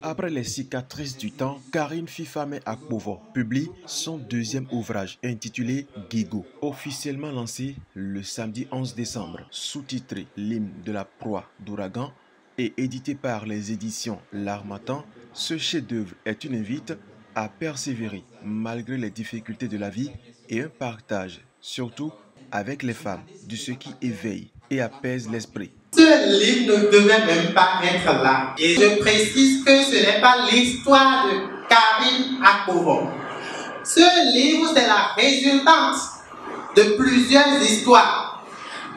Après les cicatrices du temps, Karine Fifame Akpovo publie son deuxième ouvrage intitulé Guigo, officiellement lancé le samedi 11 décembre, sous-titré L'hymne de la proie d'ouragan et édité par les éditions L'Harmattan. Ce chef-d'œuvre est une invite à persévérer malgré les difficultés de la vie et un partage, surtout avec les femmes, de ce qui éveille et apaise l'esprit. Ce livre ne devait même pas être là. Et je précise que ce n'est pas l'histoire de Karine Akpovo. Ce livre, c'est la résultante de plusieurs histoires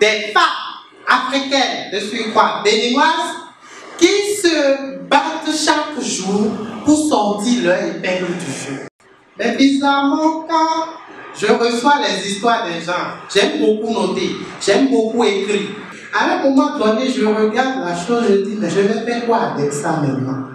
des femmes africaines de surcroît béninoises qui se battent chaque jour pour sortir leur épingle du jeu. Mais bizarrement, quand je reçois les histoires des gens, j'aime beaucoup noter, j'aime beaucoup écrire. À un moment donné, je regarde la chose, je dis, mais je vais faire quoi avec ça maintenant?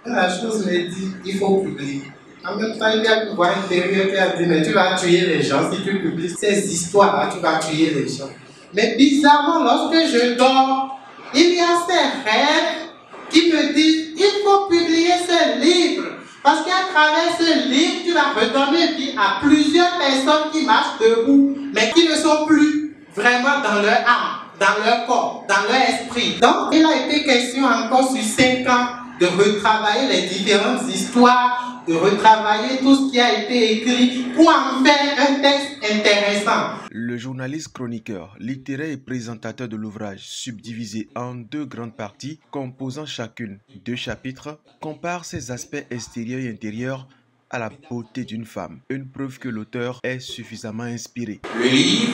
Et la chose me dit, il faut publier. En même temps, il y a une voix intérieure qui a dit, mais tu vas tuer les gens. Si tu publies ces histoires-là, tu vas tuer les gens. Mais bizarrement, lorsque je dors, il y a ces rêves qui me disent, il faut publier ce livre. Parce qu'à travers ce livre, tu vas redonner vie à plusieurs personnes qui marchent debout, mais qui ne sont plus vraiment dans leur âme, dans leur corps, dans leur esprit. Donc, il a été question encore sur 5 ans de retravailler les différentes histoires, de retravailler tout ce qui a été écrit pour en faire un texte intéressant. Le journaliste chroniqueur, littéraire et présentateur de l'ouvrage, subdivisé en 2 grandes parties, composant chacune 2 chapitres, compare ses aspects extérieurs et intérieurs à la beauté d'une femme, une preuve que l'auteur est suffisamment inspiré. Le livre,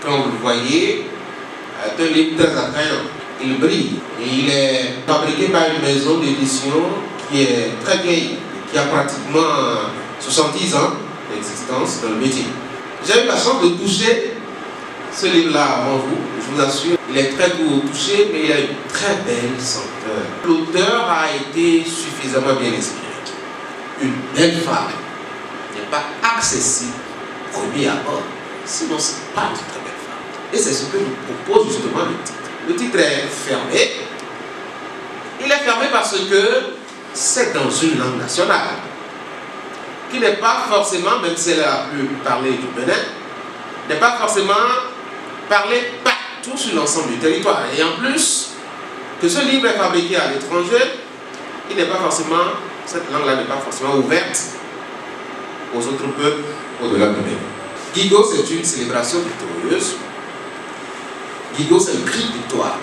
comme vous le voyez, est un livre très attrayant. Il brille et il est fabriqué par une maison d'édition qui est très vieille, qui a pratiquement 70 ans d'existence dans le métier. J'ai eu la chance de toucher ce livre-là avant vous, je vous assure. Il est très doux au toucher, mais il a une très belle senteur. L'auteur a été suffisamment bien inspiré. Une belle femme n'est pas accessible au premier abord, sinon ce n'est pas une très belle femme. Et c'est ce que nous propose justement le titre. Le titre est fermé. Il est fermé parce que c'est dans une langue nationale, qui n'est pas forcément, même si elle est la plus parlée du Bénin, n'est pas forcément parlée partout sur l'ensemble du territoire. Et en plus, que ce livre est fabriqué à l'étranger, il n'est pas forcément, cette langue-là n'est pas forcément ouverte aux autres peuples au-delà du Bénin. Guigo, c'est une célébration victorieuse. Guigo, c'est le cri de victoire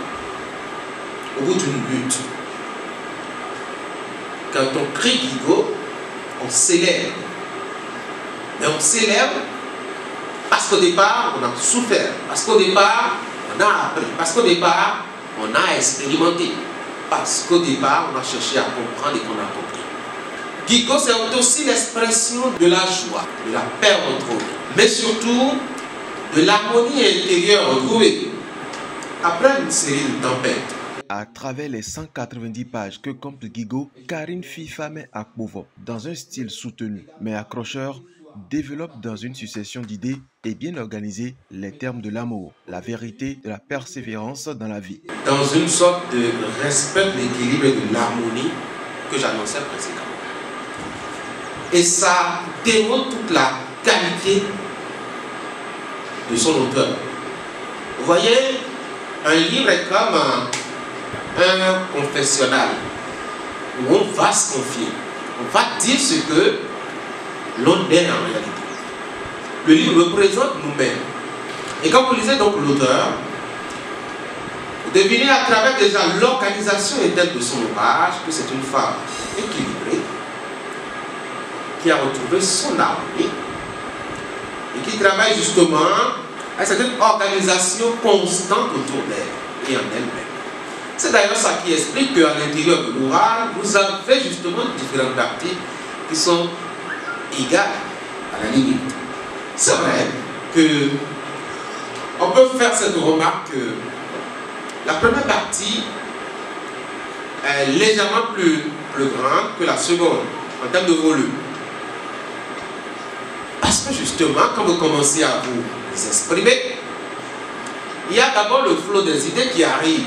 au bout d'une lutte. Quand on crie Guigo, on célèbre. Mais on célèbre parce qu'au départ, on a souffert. Parce qu'au départ, on a appris. Parce qu'au départ, on a expérimenté. Parce qu'au départ, on a cherché à comprendre et qu'on a compris. Guigo, c'est aussi l'expression de la joie, de la paix retrouvée. Mais surtout, de l'harmonie intérieure retrouvée. Après une série de tempêtes. À travers les 190 pages que compte Guigo, Karine Fifame Akpovo, dans un style soutenu mais accrocheur, développe dans une succession d'idées et bien organisées les termes de l'amour, la vérité, de la persévérance dans la vie. Dans une sorte de respect de l'équilibre et de l'harmonie que j'annonçais précédemment. Et ça démontre toute la qualité de son auteur. Vous voyez, un livre est comme un confessionnal où on va se confier. On va dire ce que l'on est en réalité. Le livre représente nous-mêmes. Et quand vous lisez donc l'auteur, vous devinez à travers déjà l'organisation interne de son ouvrage que c'est une femme équilibrée qui a retrouvé son harmonie et qui travaille justement à cette organisation constante autour d'elle et en elle-même. C'est d'ailleurs ça qui explique qu'à l'intérieur de l'ouvrage, vous avez justement différentes parties qui sont égales à la limite. C'est vrai que on peut faire cette remarque que la première partie est légèrement plus grande que la seconde en termes de volume. Parce que justement, quand vous commencez à vous exprimer, il y a d'abord le flot des idées qui arrive.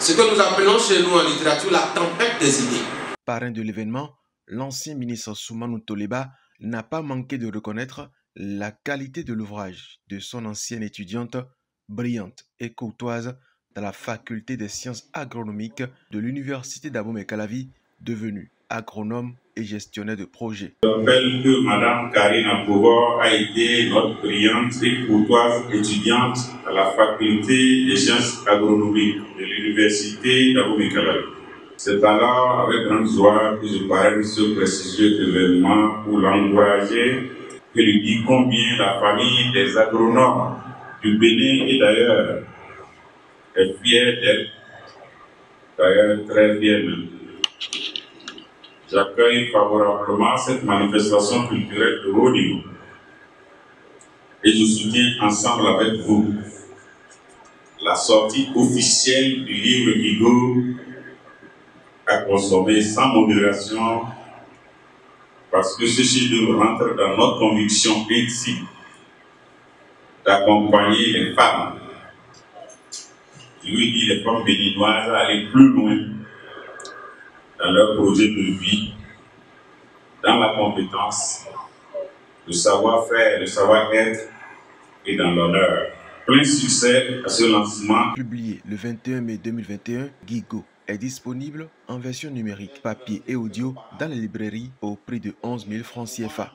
ce que nous appelons chez nous en littérature la tempête des idées. Parrain de l'événement, l'ancien ministre Soumanou Toleba n'a pas manqué de reconnaître la qualité de l'ouvrage de son ancienne étudiante, brillante et courtoise dans la faculté des sciences agronomiques de l'université d'Abomey-Calavi, devenue agronome et gestionnaire de projet. Je rappelle que Mme Karine Akpovo a été notre brillante et courtoise étudiante à la faculté des sciences agronomiques de l'université d'Abomey-Calavi. C'est alors avec grande joie que je parraine ce prestigieux événement pour l'encourager et lui dire combien la famille des agronomes du Bénin et d'ailleurs est fière d'elle, d'ailleurs très fière même. J'accueille favorablement cette manifestation culturelle de haut niveau et je soutiens ensemble avec vous la sortie officielle du livre Guigo à consommer sans modération parce que ce chef-d'œuvre rentre dans notre conviction intime d'accompagner les femmes, je lui dis les femmes béninoises, à aller plus loin dans leur projet de vie, dans la compétence, le savoir-faire, le savoir-être et dans l'honneur. Plein succès à ce lancement. Publié le 21 mai 2021, Guigo est disponible en version numérique, papier et audio dans les librairies au prix de 11 000 francs CFA.